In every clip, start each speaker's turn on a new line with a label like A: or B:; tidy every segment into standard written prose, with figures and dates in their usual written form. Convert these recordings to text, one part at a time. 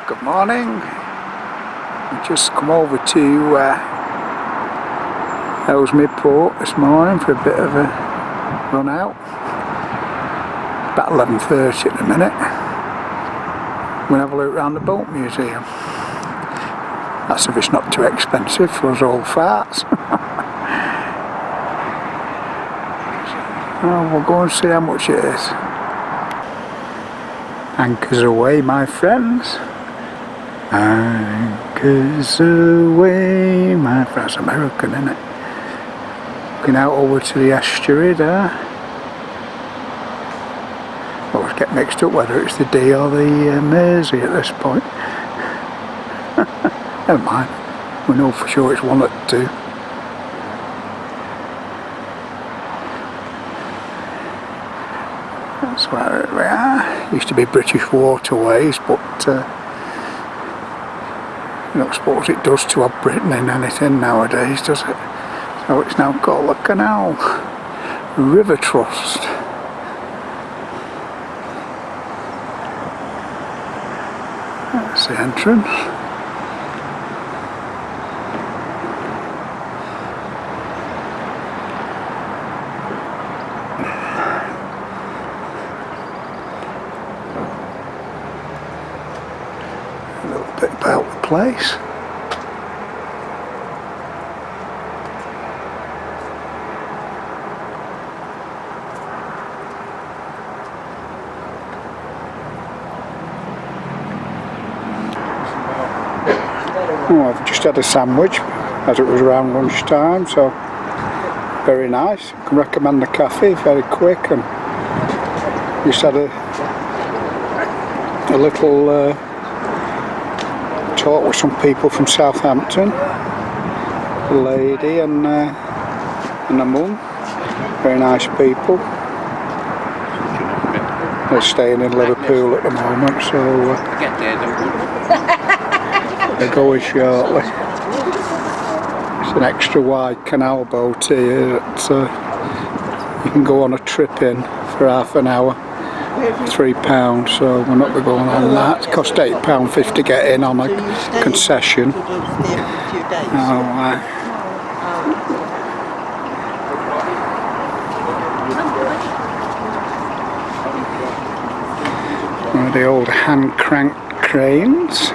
A: Good morning. We just come over to Ellesmere Port this morning for a bit of a run out. About 11:30 at the minute. We'll have a look around the boat museum. That's if it's not too expensive for us old farts. Oh, we'll go and see how much it is. Anchors away, my friends. Anchors away, my friends. That's American, isn't it? Looking out over to the estuary there. Always get mixed up whether it's the Dee or the Mersey at this point. Never mind. We know for sure it's one of the two. That's where we are. Used to be British Waterways, but I don't suppose it does to have Britain in anything nowadays, does it? So it's now called the Canal River Trust. That's the entrance. A little bit about the place. Oh, I've just had a sandwich as it was around lunchtime, so very nice. I can recommend the cafe, very quick, and just had a little talk with some people from Southampton, a lady and a mum, very nice people. They're staying in Liverpool at the moment, so they're going shortly. It's an extra wide canal boat here that you can go on a trip in for half an hour, £3, so we're not going on that. It cost £8.50 to get in on a concession. One of the old hand crank cranes.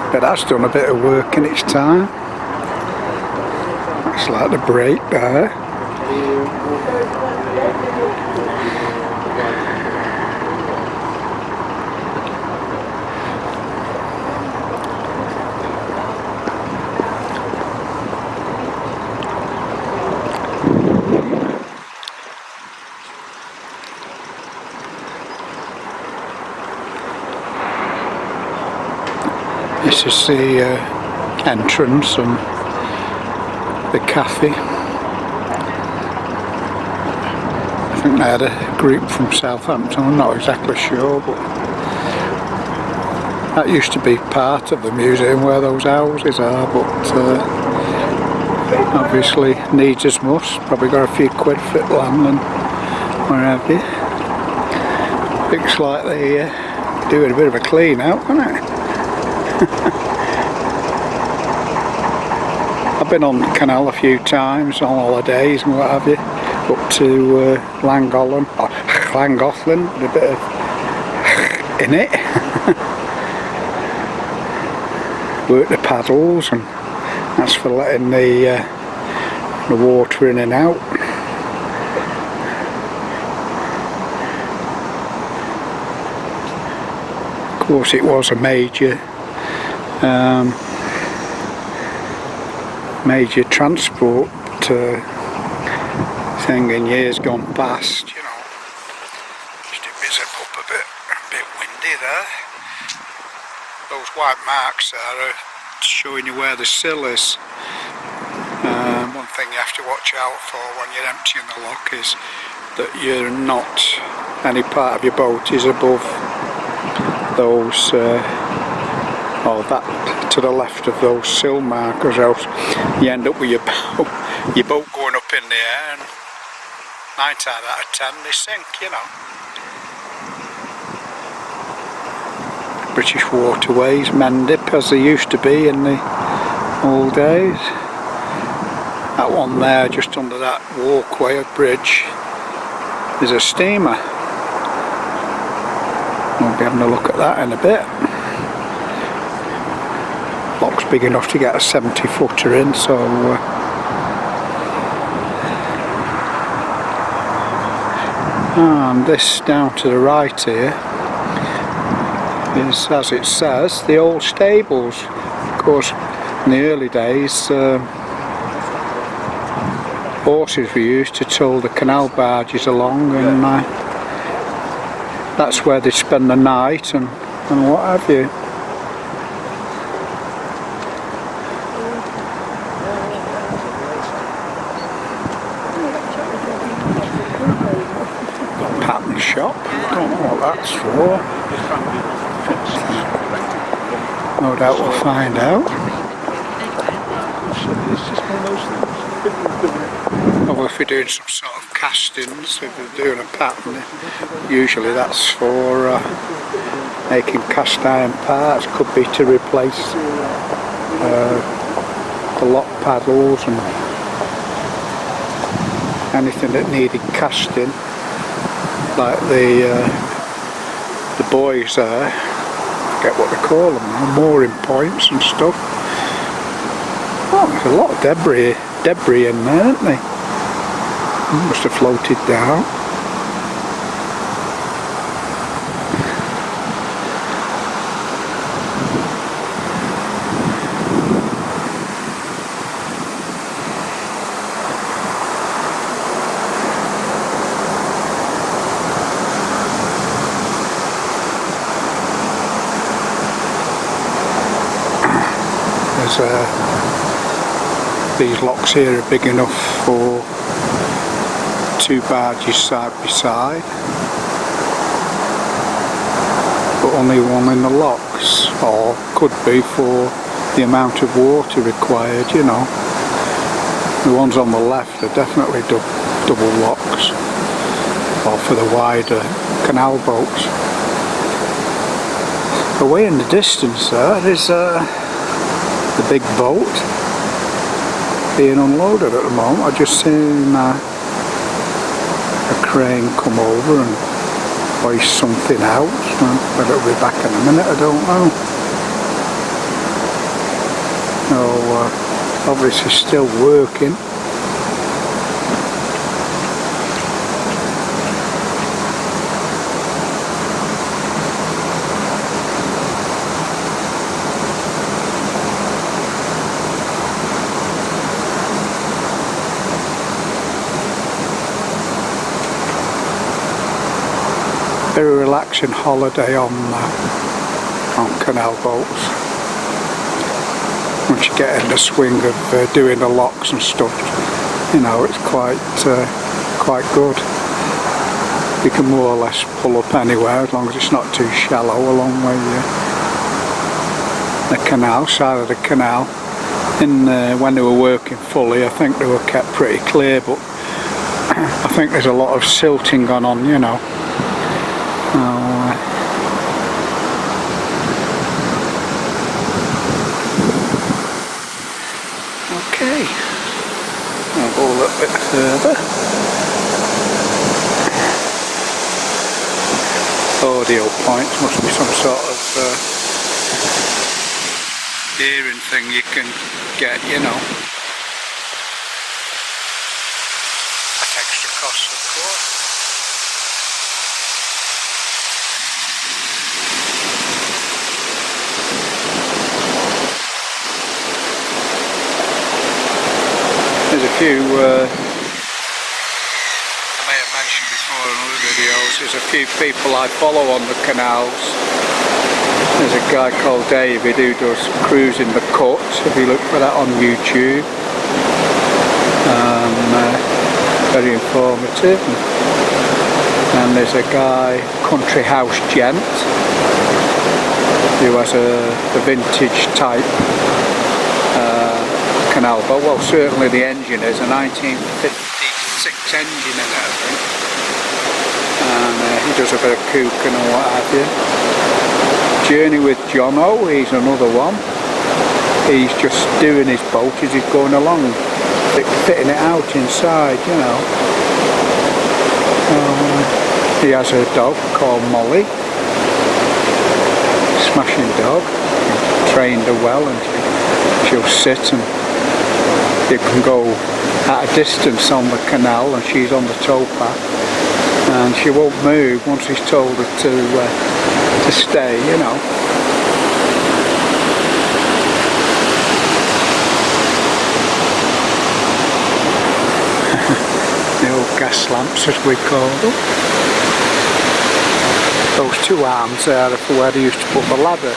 A: But that's done a bit of work in its time. It's like the brake there. This is the entrance and the cafe. I think they had a group from Southampton, I'm not exactly sure, but that used to be part of the museum where those houses are, but obviously needs as must. Probably got a few quid for it land and where have you. Looks like they're doing a bit of a clean out, isn't it? I've been on the canal a few times on holidays and what have you, up to Llangollen, or Llangollen, with a bit of in it. Work the paddles, and that's for letting the water in and out. Of course, it was a major transport thing in years gone past, you know. Just to visit up a bit windy there. Those white marks there are showing you where the sill is. One thing you have to watch out for when you're emptying the lock is that you're not, any part of your boat is above those, or that to the left of those sill markers, else you end up with your boat going up in the air, and 9 times out of 10 they sink, you know. British waterways, Mendip as they used to be in the old days. That one there, just under that walkway, a bridge, is a steamer. We'll be having a look at that in a bit. Lock's big enough to get a 70-footer in, so and this down to the right here is, as it says, the old stables. Of course, in the early days, horses were used to tow the canal barges along, and that's where they spend the night and what have you. Pattern shop, don't know what that's for. No doubt we'll find out. Or if we're doing some sort of castings, if we're doing a pattern, usually that's for making cast iron parts. Could be to replace the lock paddles and anything that needed casting, like the buoys there, I forget what they call them now, mooring points and stuff. Oh, there's a lot of debris in there, isn't there? Must have floated down. These locks here are big enough for 2 barges side by side, but only one in the locks, or could be for the amount of water required, you know. The ones on the left are definitely double locks, or for the wider canal boats. Away in the distance there is the big boat being unloaded at the moment. I just seen a crane come over and hoist something out. Whether it'll be back in a minute, I don't know. No, obviously still working. Very relaxing holiday on canal boats. Once you get in the swing of doing the locks and stuff, you know, it's quite good. You can more or less pull up anywhere as long as it's not too shallow along the canal, side of the canal. When they were working fully, I think they were kept pretty clear, but I think there's a lot of silting gone on, you know. Okay, I'll go a little bit further. Audio points, must be some sort of hearing thing you can get, you know. At extra cost, of course. There's a few, I may have mentioned before in other videos, there's a few people I follow on the canals. There's a guy called David who does Cruising the Cut, if you look for that on YouTube. Very informative. And there's a guy, Country House Gent. who has a vintage type canal boat. Well, certainly the engine is a 1956 engine in it, I think. And he does a bit of cooking and what have you. Journey with Jono, he's another one. He's just doing his boat as he's going along, fitting it out inside, you know. He has a dog called Molly, smashing dog. He trained her well, and she'll sit, and you can go at a distance on the canal, and she's on the towpath, and she won't move once he's told her to stay, you know. The old gas lamps, as we call them. Those two arms there are for where they used to put the ladder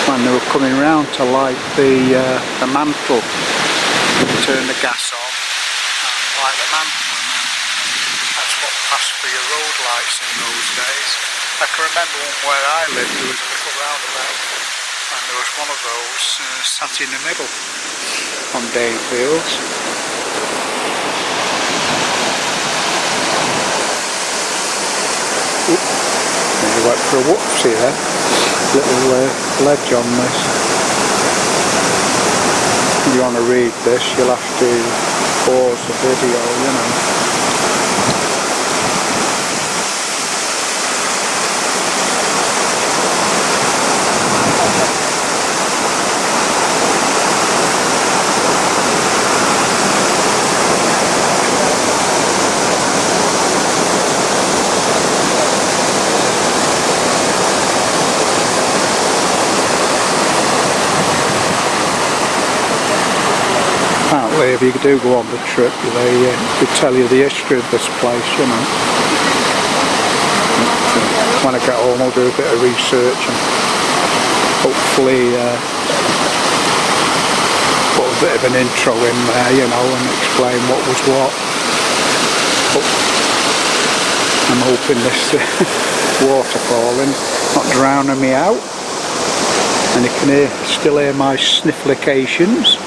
A: when they were coming round to light the mantle. Turn the gas on and light the mantle, and that's what passed for your road lights in those days. I can remember where I lived, there was a little roundabout, and there was one of those sat in the middle on Danefields. He went for a whoopsie there, little ledge on this. If you want to read this, you'll have to pause the video, you know. Apparently, if you do go on the trip, they tell you the history of this place, you know. When I get home, I'll do a bit of research and hopefully put a bit of an intro in there, you know, and explain what was what. But I'm hoping this waterfalling not drowning me out, and you can still hear my snifflications.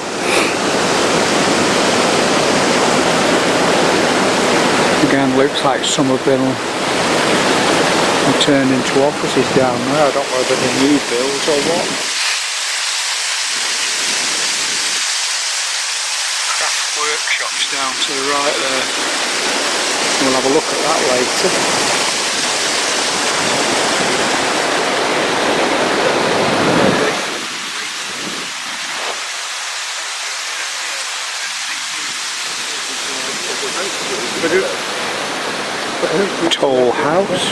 A: Again, looks like some have been turned into offices down there. I don't know whether they're new builds or what. Craft workshops down to the right there. We'll have a look at that later. Tall house.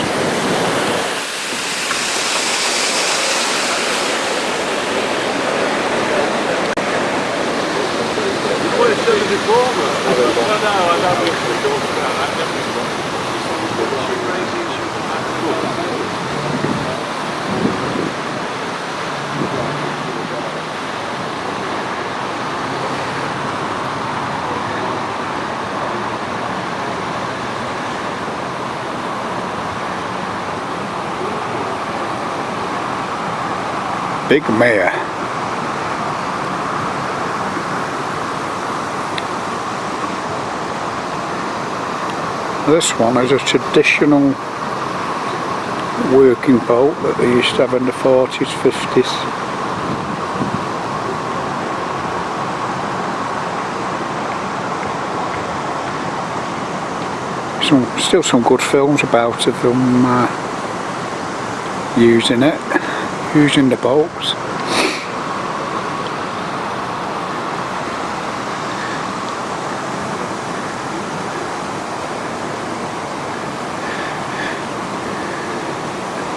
A: Big mare. This one is a traditional working boat that they used to have in the 40s, 50s. Still some good films about of them using it. Using the boats.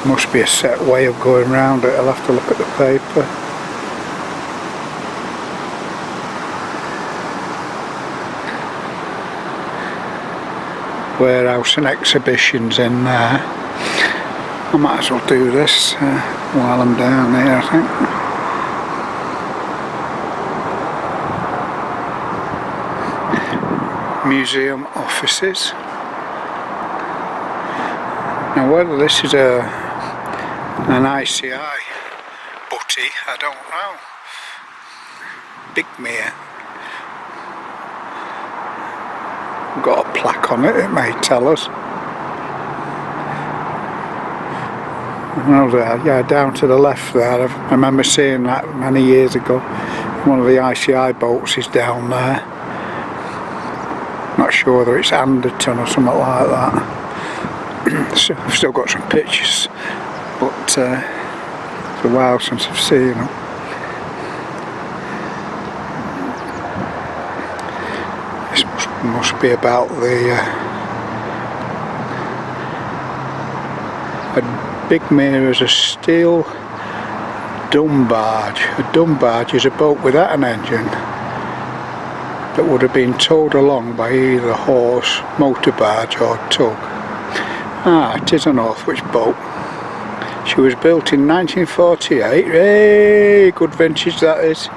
A: Must be a set way of going round it. I'll have to look at the paper. Warehouse and exhibitions in there. I might as well do this while I'm down here, I think. Museum offices. Now whether this is an ICI putty, I don't know. Bigmere. Got a plaque on it, it may tell us. Oh, there, yeah, down to the left there. I remember seeing that many years ago. One of the ICI boats is down there. Not sure whether it's Anderton or something like that. So I've still got some pictures, but it's a while since I've seen them. This must be about the Bigmere is a steel dumb barge. A dumb barge is a boat without an engine that would have been towed along by either horse, motor barge or tug. Ah, it is a Northwich boat. She was built in 1948. Hey, good vintage that is.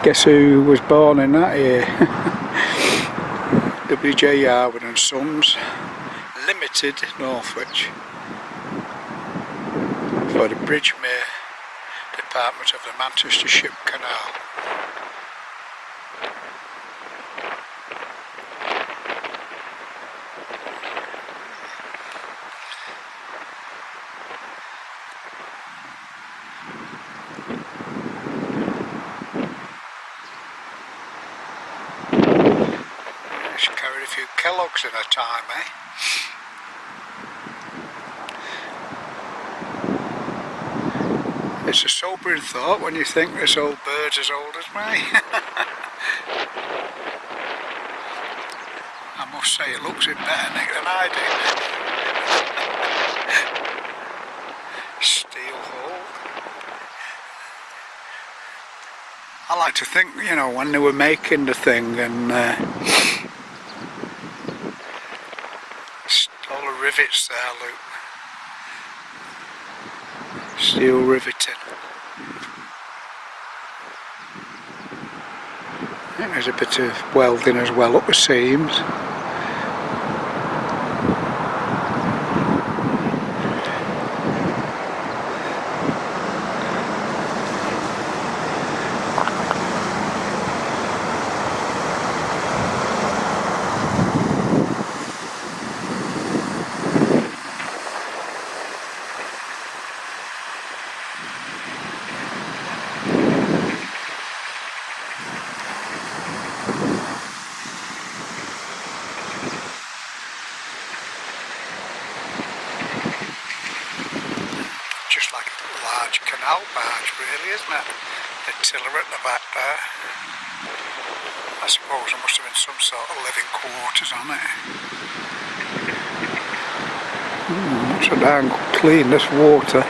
A: Guess who was born in that year? W.J. Yarwood and Sons Limited, Northwich. For the Bridgemere Department of the Manchester Ship Canal. She carried a few Kellogg's in her time, eh? It's a sobering thought when you think this old bird's as old as me. I must say it looks in better nick than I do. Steel hull. I like to think, you know, when they were making the thing and all the rivets there, look. Steel riveting. I think there's a bit of welding as well up the seams. Just like a large canal barge really, isn't it? The tiller at the back there. I suppose there must have been some sort of living quarters on it. Looks so damn clean, this water.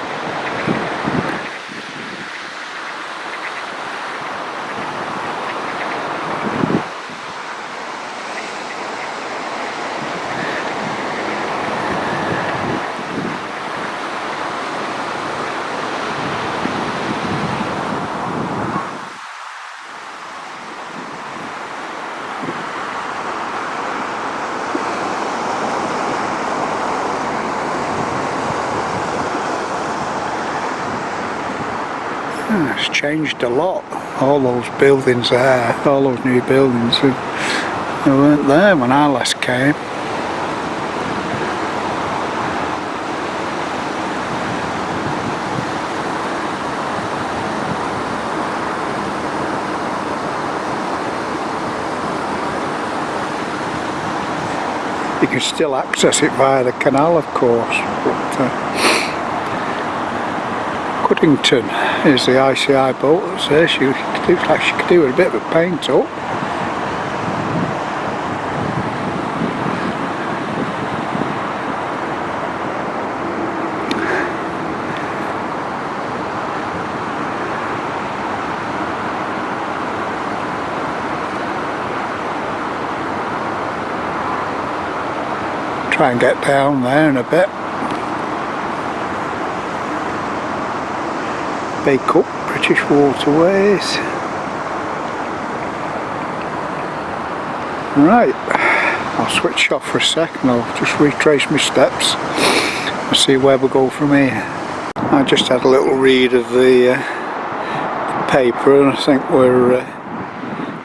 A: It's changed a lot. All those buildings there, all those new buildings, they weren't there when I last came. You can still access it via the canal, of course, but Cuddington is the ICI boat that's there. She looks like she could do with a bit of a paint up. Try and get down there in a bit. Bake up British Waterways. Right, I'll switch off for a second. I'll just retrace my steps and see where we go from here. I just had a little read of the paper, and I think we're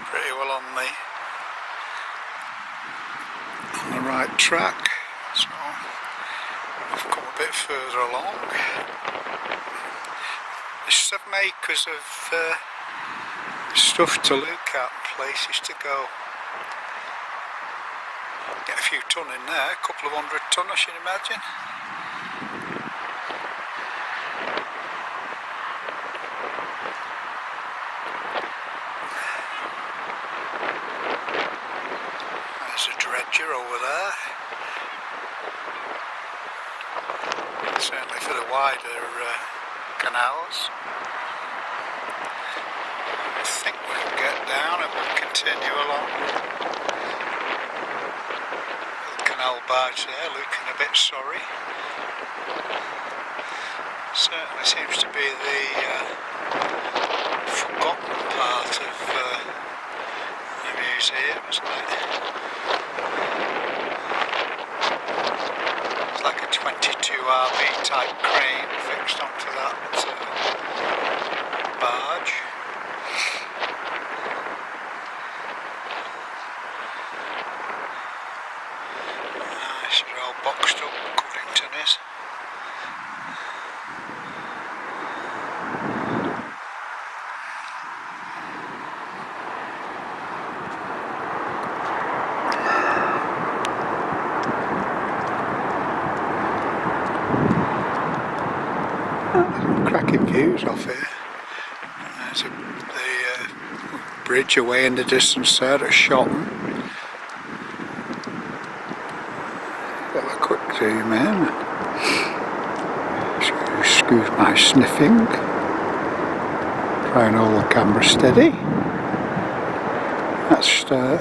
A: pretty well on the right track. So we've come a bit further along. There's 7 acres of stuff to look at and places to go. Get a few ton in there, a couple of 100 ton I should imagine. There's a dredger over there. Certainly for the wider canals. I think we can get down and we'll continue along. The canal barge there looking a bit sorry. Certainly seems to be the forgotten part of the museum, isn't it? It's like a 22 RB type crane fixed onto that barge. This is all boxed up, Covington is. Cracking views off here. There's the bridge away in the distance there at Shotton. Got a quick zoom in. Excuse my sniffing. Try and hold the camera steady. That's Shotton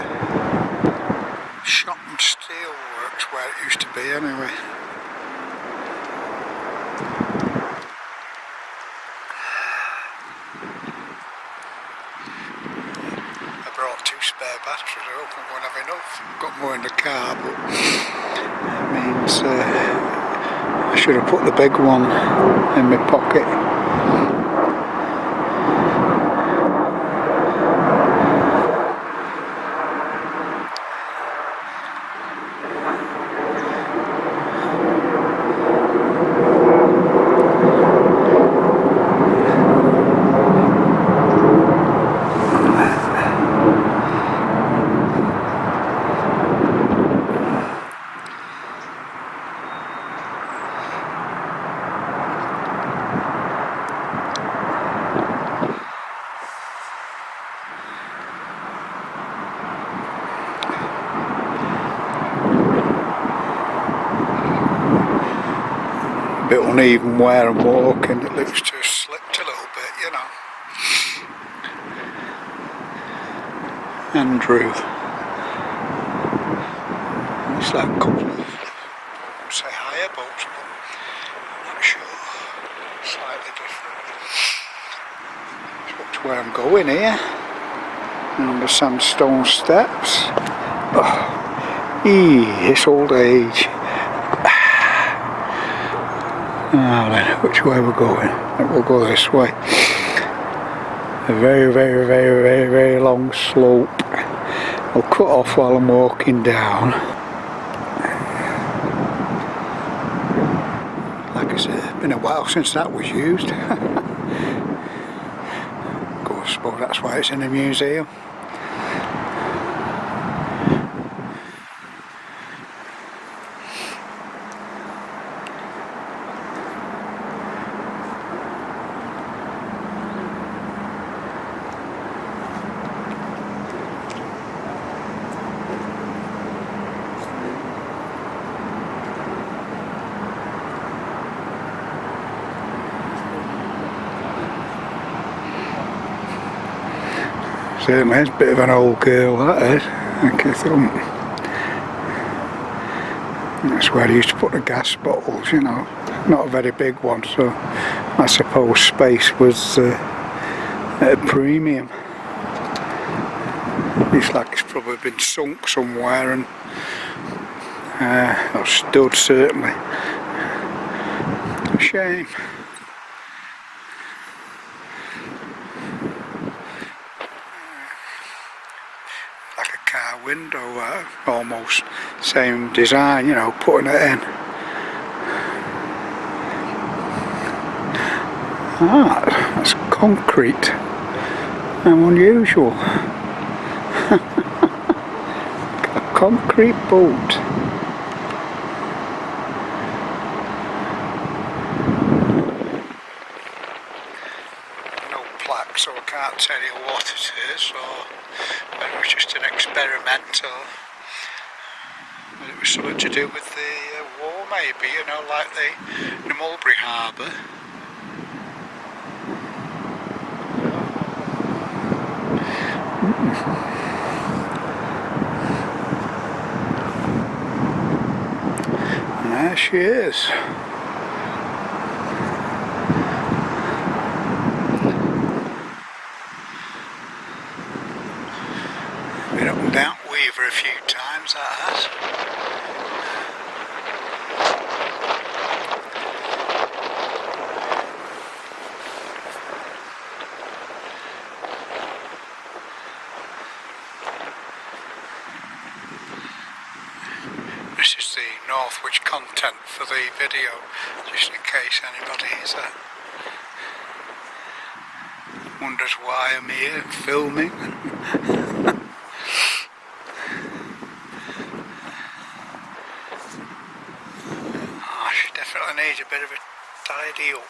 A: Steelworks, where it used to be anyway. Spare batteries, I hope I won't have enough. I've got more in the car, but it means I should have put the big one in my pocket. Bit uneven where I'm walking, it looks to have slipped a little bit, you know. Andrew. It's like a couple of, I won't say higher boats, but I'm not sure. Slightly different. Watch where I'm going here. Down the sandstone steps. Oh, this old age. Now then, which way we're going? I think we'll go this way. A very, very, very, very, very long slope. I'll cut off while I'm walking down. Like I said, it's been a while since that was used. Of course, I suppose that's why it's in a museum. Certainly, it's a bit of an old girl, that is. I think that's where they used to put the gas bottles, you know. Not a very big one, so I suppose space was at a premium. Looks like it's probably been sunk somewhere and or stood, certainly. A shame. window there, almost same design, you know, putting it in. Ah, that's concrete. How unusual. A concrete boat. No plaque, so I can't tell you what it is, or it was just an experimental. It was something to do with the war, maybe, you know, like the Mulberry Harbour. And there she is. Been up and down Weaver a few times, that has. This is the Northwich content for the video, just in case anybody is wonders why I'm here filming. She definitely needs a bit of a tidy up.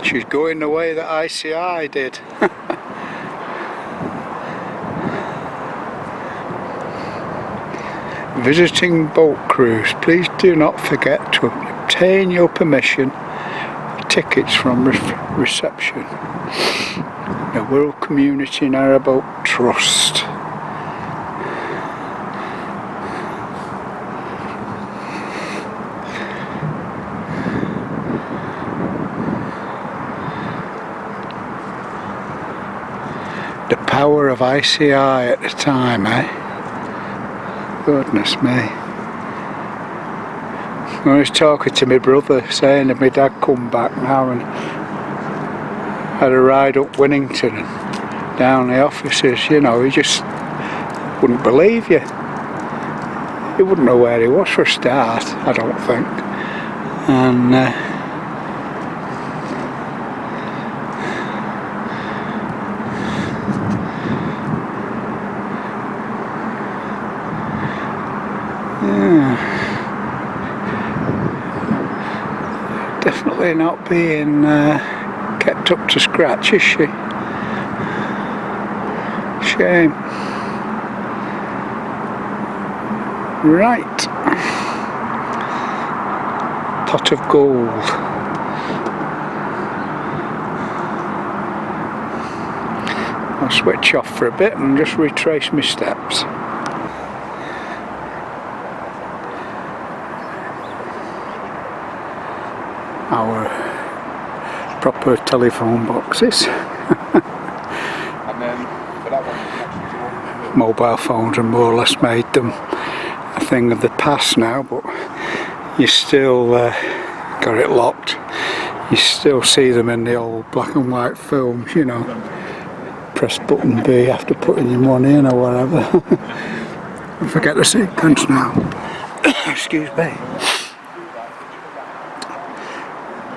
A: She's going the way that ICI did. Visiting boat cruise, please do not forget to obtain your permission, tickets from reception. The Wirral Community Narrowboat Trust. The power of ICI at the time, eh? Goodness me. I was talking to my brother saying that my dad come back now and had a ride up Winnington and down the offices, you know, he just wouldn't believe you. He wouldn't know where he was for a start, I don't think. And definitely not being kept up to scratch, is she? Shame. Right. Pot of gold. I'll switch off for a bit and just retrace my steps. Our proper telephone boxes.
B: And then for that one,
A: mobile phones have more or less made them a thing of the past now, but you still got it locked. You still see them in the old black and white films, you know. Press button B after putting your money in or whatever. I forget the sequence now. Excuse me.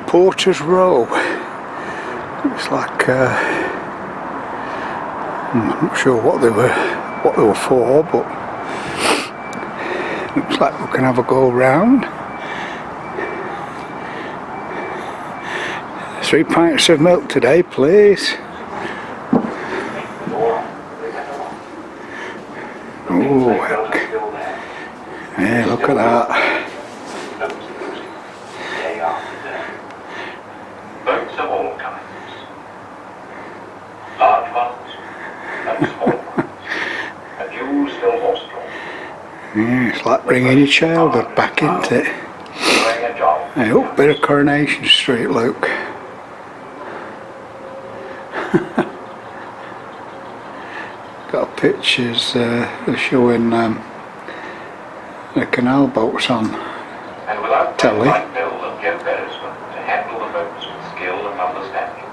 A: Porter's Row. It's like I'm not sure what they were for, but looks like we can have a go round. 3 pints of milk today, please. Oh, heck. Yeah, look at that.
C: Boats of all kinds. Large ones and small ones. A few still horse-drawn.
A: Yeah, it's like bringing your childhood back, isn't it? Hey, up bit of Coronation Street, Luke. Got pictures they're showing the canal boats on
C: And without
A: telly.
C: like Bill and Joe Beresford to handle the boats with skill and understanding.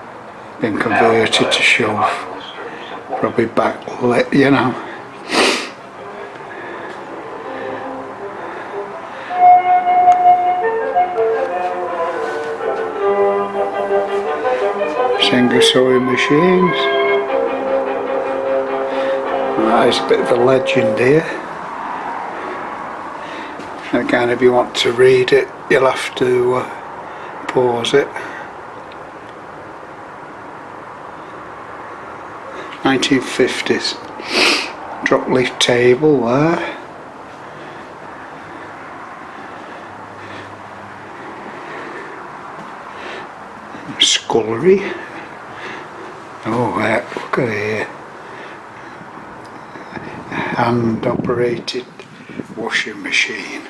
A: Been converted to show probably backlit, you know. Singer sewing machines. That is a bit of a legend here. Again, if you want to read it, you'll have to pause it. 1950s. Drop leaf table there. Scullery. Oh, look at here. Hand operated washing machine.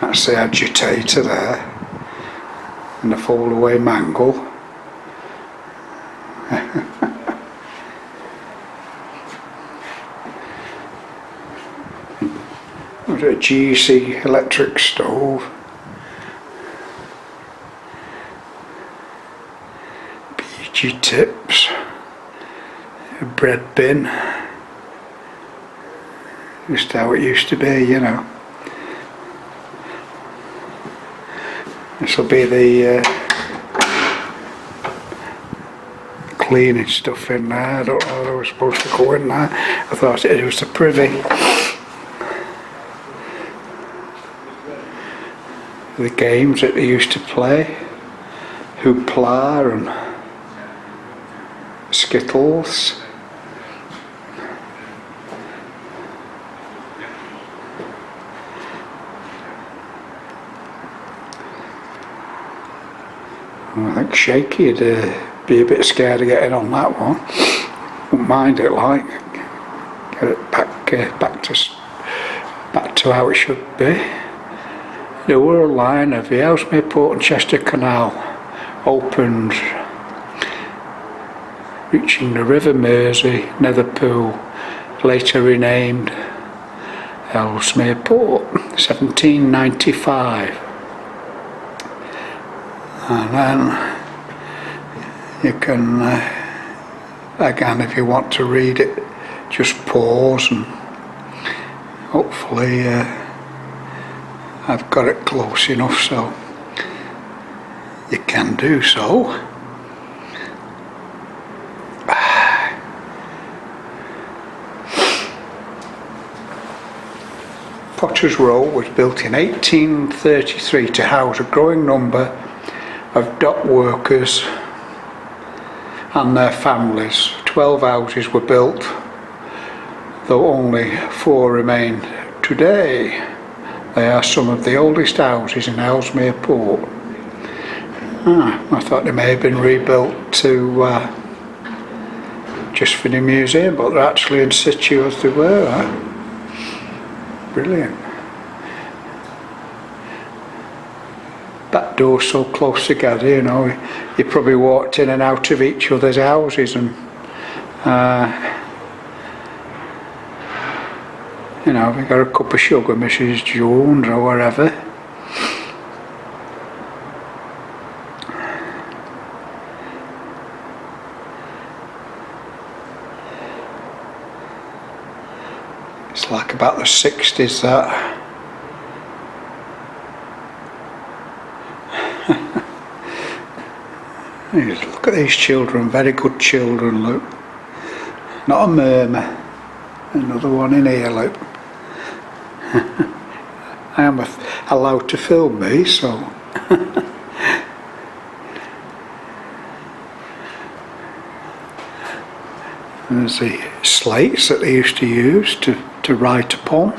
A: That's the agitator there. And the fold away mangle. There's a GC electric stove. PG tips. A bread bin. Just how it used to be, you know. This will be the cleaning stuff in there. I don't know whether I was supposed to go in there. I thought it was the privy. The games that they used to play. Hoopla and Skittles. I think Shaky would be a bit scared of getting on that one. Wouldn't mind it, like get it back to how it should be. The Wirral line of the Ellesmere Port and Chester Canal opened, reaching the River Mersey, Netherpool, later renamed Ellesmere Port, 1795. And then you can, again, if you want to read it, just pause and hopefully I've got it close enough so you can do so. Potter's Row was built in 1833 to house a growing number of dock workers and their families. 12 houses were built, though only 4 remain today. They are some of the oldest houses in Ellesmere Port. I thought they may have been rebuilt to just for the museum, but they're actually in situ as they were. Brilliant. Back doors so close together, you know, you probably walked in and out of each other's houses, and you know, we got a cup of sugar, Mrs. Jones or wherever. It's like about the 60s that. Look at these children, very good children, look. Not a murmur. Another one in here, look. I am allowed to film me, so. There's the slates that they used to use to write upon.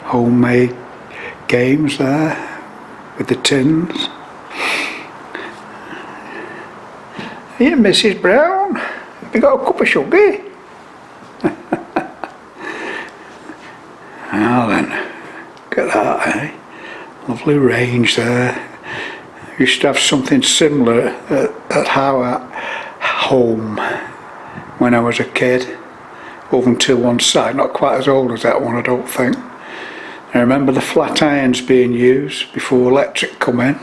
A: Homemade games there with the tins. Here, Mrs. Brown, have you got a cup of sugar? Now then, look at that, eh? lovely range there. We used to have something similar at our home when I was a kid, oven to one side, not quite as old as that one I don't think. I remember the flat irons being used before electric come in.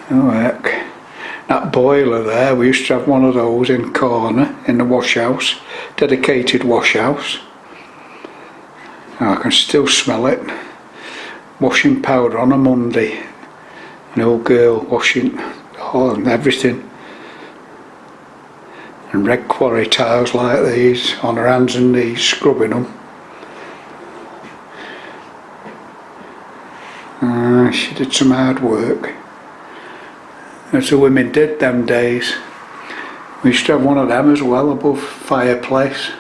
A: Oh heck. That boiler there, we used to have one of those in the corner in the wash house, dedicated wash house. I can still smell it. Washing powder on a Monday. An old girl washing and everything. And red quarry tiles like these on her hands and knees, scrubbing them. She did some hard work. That's the women did them days. We used to have one of them as well above fireplace.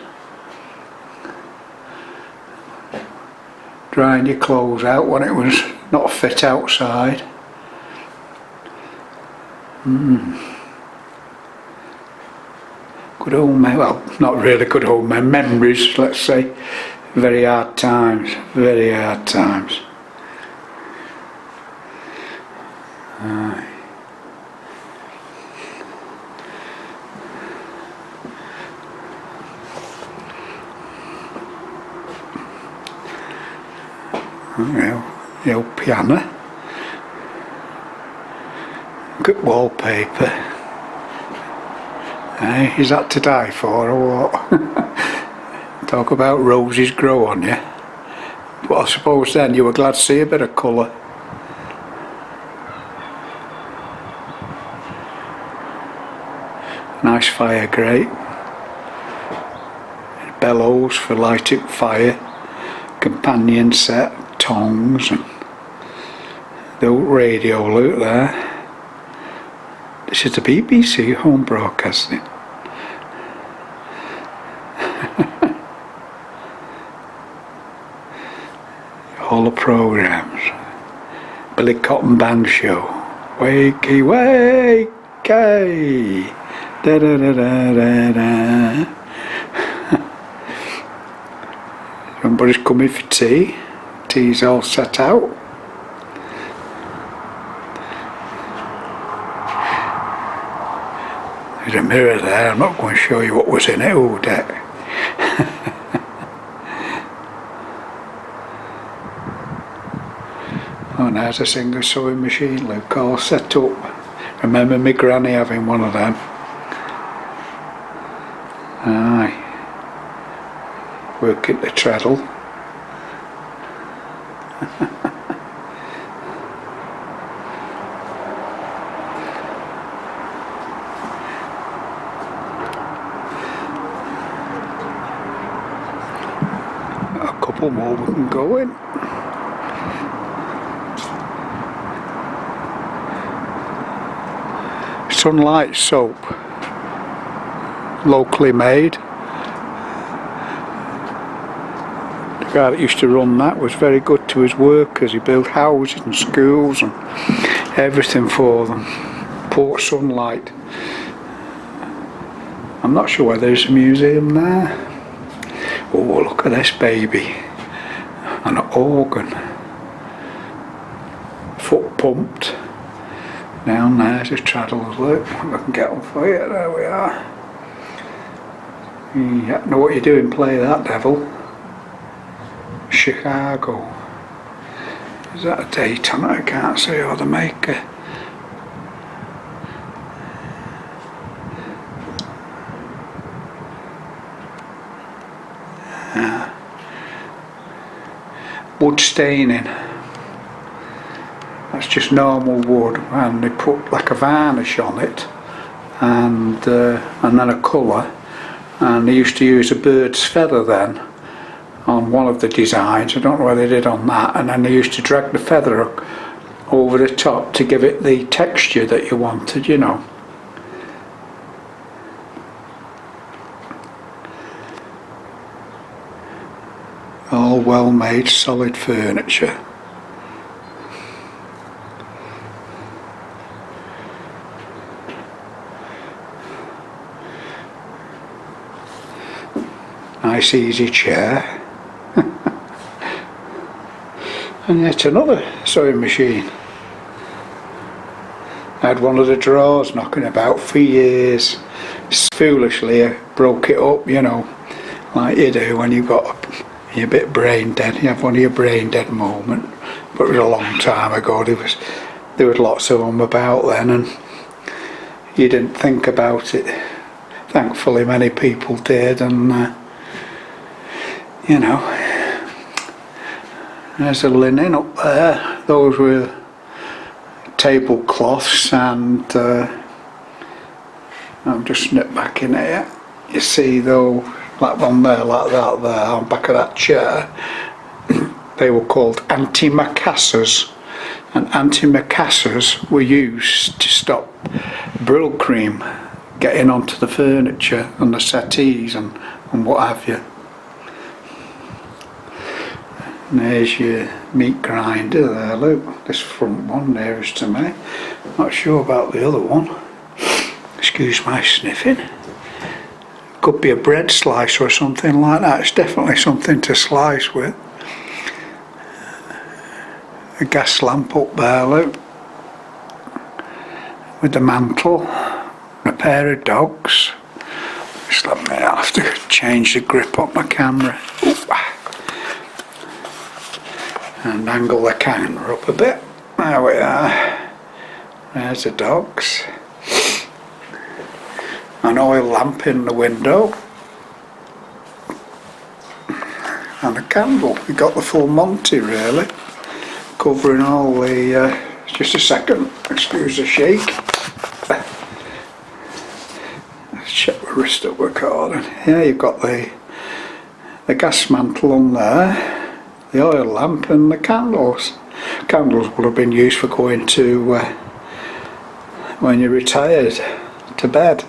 A: Drying your clothes out when it was not fit outside. Good old well, not really good old memories, let's say. Very hard times, very hard times. The old piano. Good wallpaper. Is that to die for or what? Talk about roses grow on you. But I suppose then you were glad to see a bit of colour. Nice fire grate. Bellows for lighting fire. Companion set. Tongs and the old radio loop there. This is the BBC home broadcasting. All the programmes. Billy Cotton Band Show. Wakey wakey. Da da da da da da. Somebody's coming for tea. Tea's all set out. There's a mirror there. I'm not going to show you what was in it. Oh, deck. Oh, and there's a single sewing machine, Luke, all set up. Remember my granny having one of them. Aye. Working the treadle. A couple more we can go in. Sunlight soap, locally made. The guy that used to run that was very good to his workers. He built houses and schools and everything for them. Port Sunlight. I'm not sure whether there's a museum there. Oh, look at this baby. An organ. Foot pumped. Down there's his traddles, look. If I can get them for you, there we are. You have to know what you're doing, play that devil. Chicago. Is that a date on it? I can't see, or the maker. Wood staining. That's just normal wood, and they put like a varnish on it, and then a colour. And they used to use a bird's feather then on one of the designs. I don't know whether they did on that. And then they used to drag the feather over the top to give it the texture that you wanted, you know. All well made, solid furniture. Nice easy chair. And yet another sewing machine. I had one of the drawers knocking about for years. Foolishly I broke it up, you know, like you do when you're a bit brain dead. You have one of your brain dead moments. But it was a long time ago. There was lots of them about then, and you didn't think about it. Thankfully many people did, and you know, there's a linen up there. Those were tablecloths, and I'll just snip back in here. You see though, that one there, like that there, on the back of that chair, they were called antimacassars, and antimacassars were used to stop Brill cream getting onto the furniture and the settees and what have you. And there's your meat grinder there, look, this front one nearest to me. Not sure about the other one. Excuse my sniffing. Could be a bread slicer or something like that. It's definitely something to slice with. A gas lamp up there, look, with the mantle, and a pair of dogs. Just let me, I'll have to change the grip on my camera. And angle the camera up a bit. There we are. There's the dogs. An oil lamp in the window. And a candle. We got the full Monty really. Covering all the, just a second, excuse the shake. Let's check the wrist up recording. Yeah, you've got the gas mantle on there, the oil lamp and the candles. Candles would have been used for going to, when you're retired, to bed.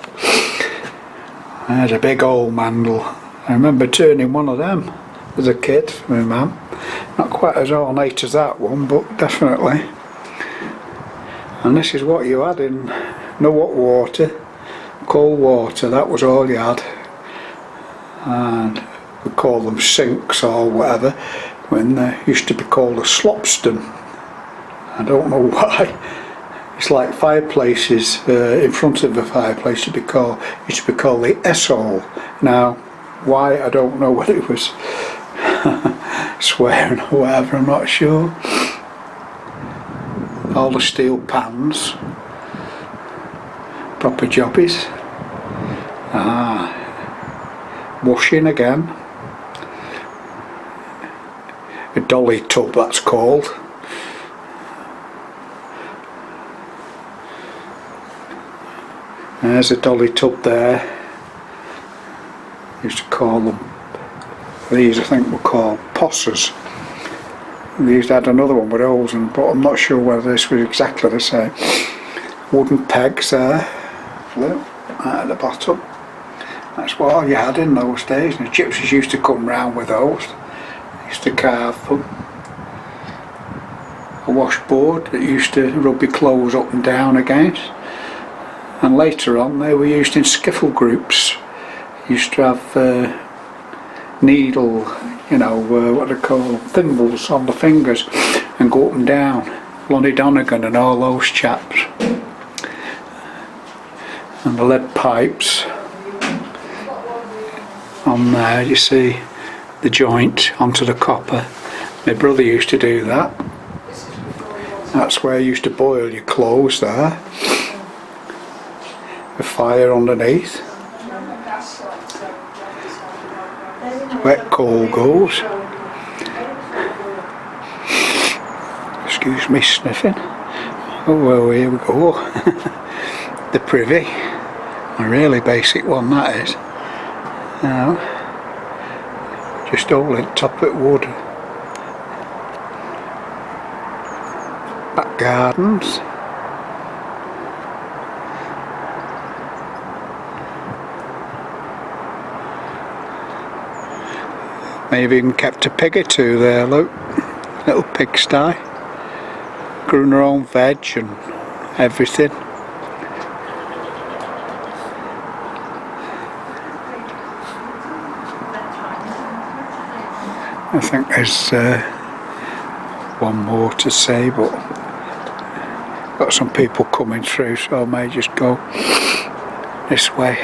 A: I had a big old mandel. I remember turning one of them as a kid for my mum. Not quite as ornate as that one, but definitely. And this is what you had in no hot water, cold water, that was all you had. And we call them sinks or whatever, when they used to be called a slopstone. I don't know why. It's like fireplaces, in front of the fireplace used to be called the S-hole. Now, why, I don't know, whether it was swearing or whatever, I'm not sure. All the steel pans, proper jobbies. Washing again. A dolly tub, that's called. There's a dolly tub there. Used to call them, these I think were called possers. They used to add another one with holes in, but I'm not sure whether this was exactly the same. Wooden pegs there, look, right at the bottom. That's what all you had in those days, and the gypsies used to come round with those. They used to carve them. A washboard that used to rub your clothes up and down against. And later on they were used in skiffle groups. Used to have needle, you know, what they call thimbles on the fingers, and go up and down. Lonnie Donegan and all those chaps. And the lead pipes on there, you see the joint onto the copper. My brother used to do that. That's where you used to boil your clothes there. A fire underneath. Wet coal goes. Excuse me sniffing. Oh well, here we go. The privy. A really basic one that is. Now, just all in top of wood. Back gardens. They've even kept a pig or two there, look. Little pigsty. Growing their own veg and everything. I think there's one more to see, but got some people coming through, so I may just go this way.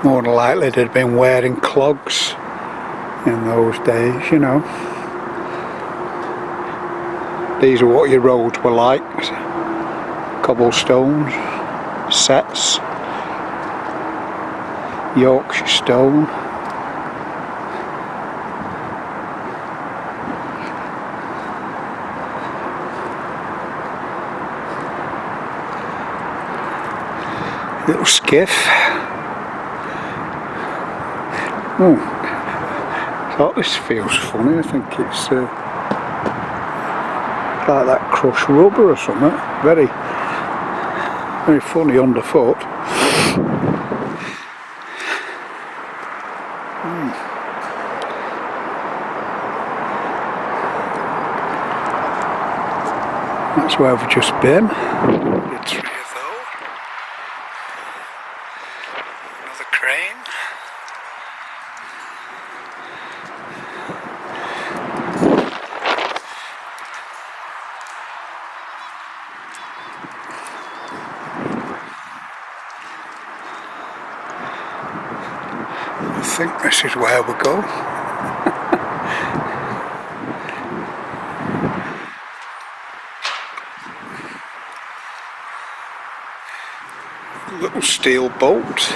A: More than likely they'd been wearing clogs in those days, you know. These are what your roads were like. Cobblestones, sets, Yorkshire stone. Little skiff. Oh, I thought this feels funny. I think it's like that crushed rubber or something. Very, very funny underfoot. That's where we've just been. Did 3 of those. Another crane. I think this is where we go. Little steel boat.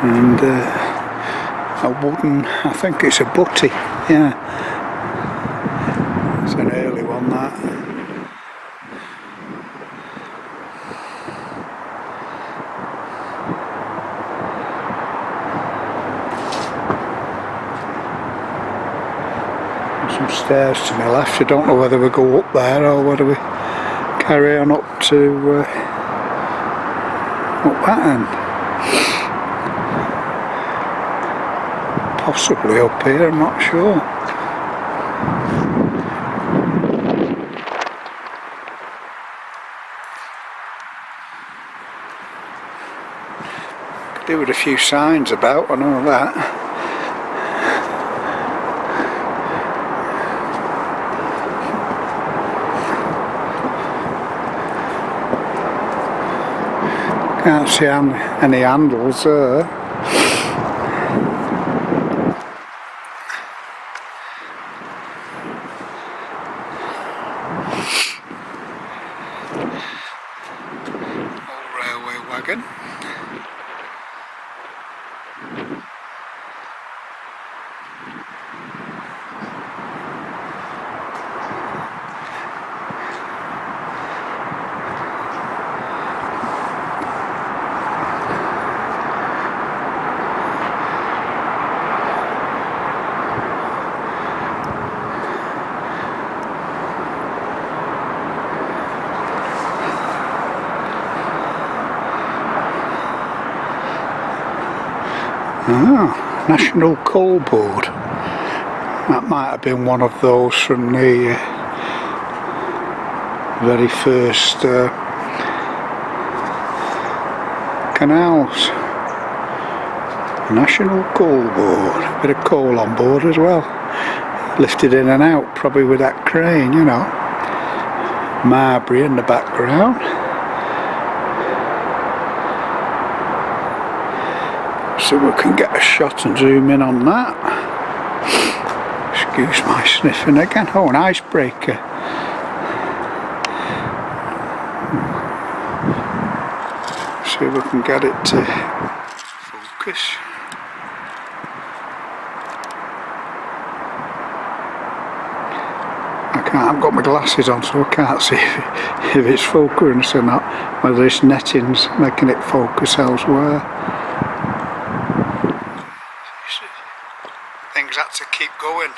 A: And a wooden, I think it's a butty, yeah. It's an early one, that. There's some stairs to my left. I don't know whether we go up there or whether we carry on up to up that end. Possibly up here, I'm not sure. There were a few signs about, I know that. Can't see any handles there. Old railway wagon. Ah, National Coal Board. That might have been one of those from the very first canals. National Coal Board. A bit of coal on board as well. Lifted in and out, probably with that crane, you know. Marbury in the background. So we can get a shot and zoom in on that. Excuse my sniffing again. Oh, an icebreaker. See if we can get it to focus. I've got my glasses on, so I can't see if it's focusing or not, whether this netting's making it focus elsewhere. Things had to keep going.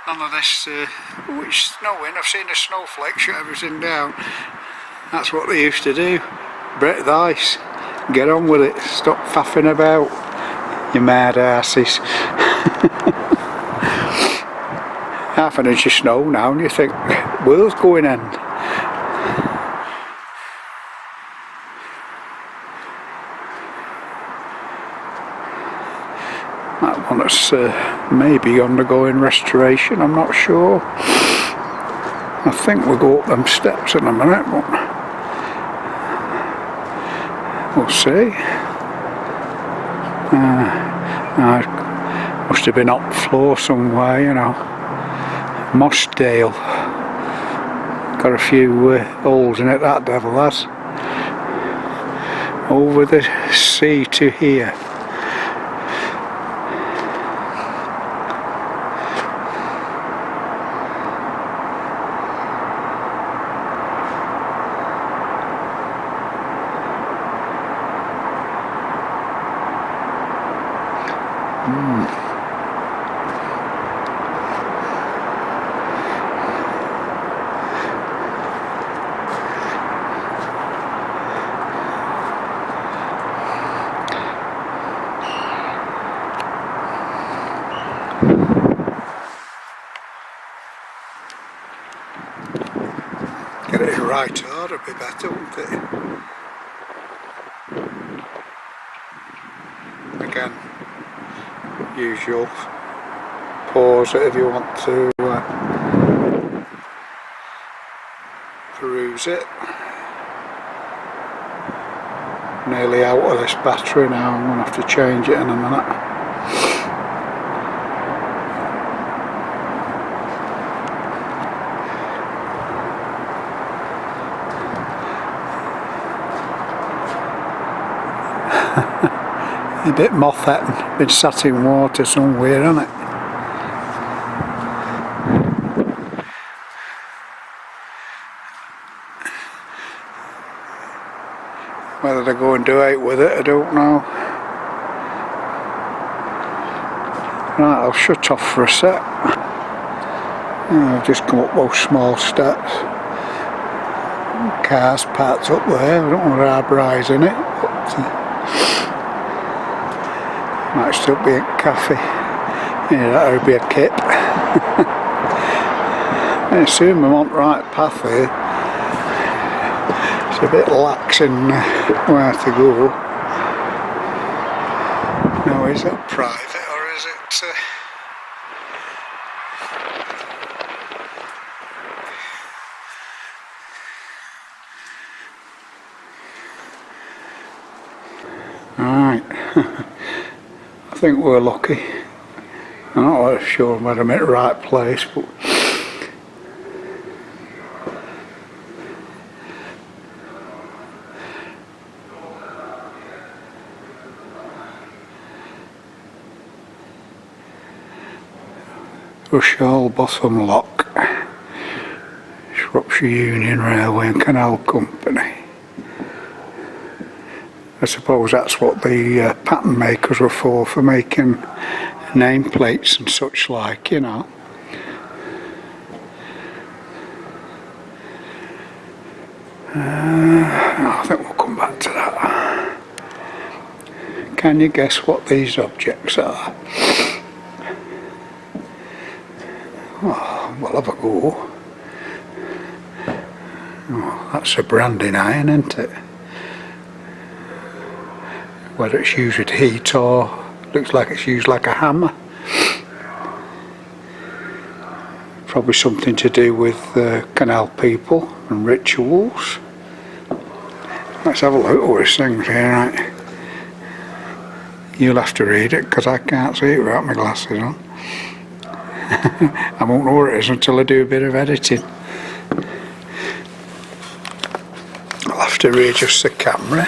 A: None of this, it's snowing, I've seen the snowflake shut everything down. That's what they used to do. break the ice. Get on with it. Stop faffing about, you mad asses. Half an inch of snow now and you think, world's going end. That one that's maybe undergoing restoration, I'm not sure. I think we'll go up them steps in a minute, but we'll see. Must have been up floor somewhere, you know. Mossdale. Got a few holes in it, that devil has. Over the sea to here. Get it right hard, it'd be better, wouldn't it? Again, usual. Pause it if you want to peruse it. Nearly out of this battery now, I'm going to have to change it in a minute. A bit moth-eaten, been sat in water somewhere, hasn't it? Whether they go and do it with it, I don't know. Right, I'll shut off for a sec. I've just come up those small steps. Cars parked up there, I don't want to have rise in it, but might still be a cafe. Yeah, that would be a kip. I assume I'm on the right path here. It's a bit lax in where to go. Now, is that private or is it... Right. I think we're lucky. I'm not really sure whether I'm at the right place, but Wirral Bottom Lock, Shropshire Union Railway and Canal Company. I suppose that's what the pattern makers were for making nameplates and such like, you know. I think we'll come back to that. Can you guess what these objects are? Oh, we'll have a go. Oh, that's a branding iron, isn't it? Whether it's used with heat or looks like it's used like a hammer. Probably something to do with canal people and rituals. Let's have a look at these things here, right? You'll have to read it because I can't see it without my glasses on. I won't know what it is until I do a bit of editing. I'll have to readjust the camera.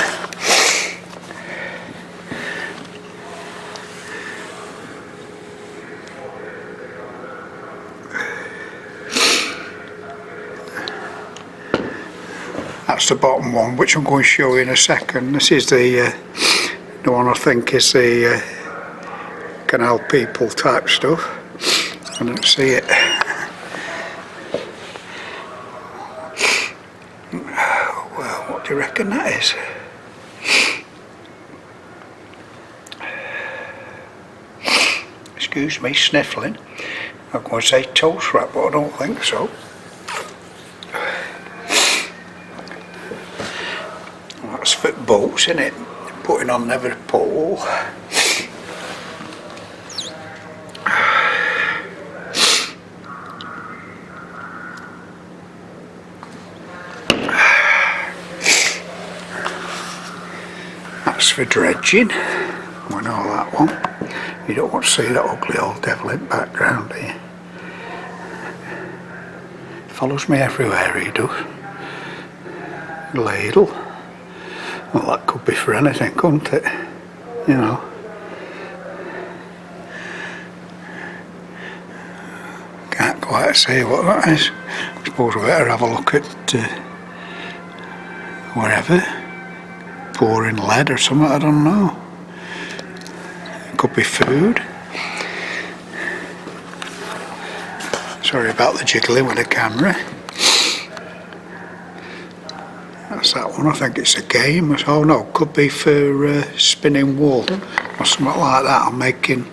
A: That's the bottom one, which I'm going to show you in a second. This is the one I think is the canal people type stuff. I don't see it. Well, what do you reckon that is? excuse me sniffling. I'm going to say toast wrap, but I don't think so. That's for boats, isn't it? Putting on never pole. That's for dredging. We know that one. You don't want to see that ugly old devil in the background here. Follows me everywhere, he does. Ladle. Well, that could be for anything, couldn't it? You know. Can't quite see what that is. I suppose we better have a look at wherever. Pouring lead or something, I don't know. It could be food. Sorry about the jiggling with the camera. That's that one, I think it's a game. Oh no, could be for spinning wool or something like that. I'm making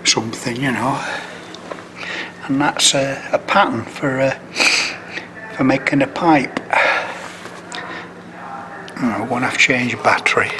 A: something, you know. And that's a pattern for making a pipe. I'm going to have to change battery.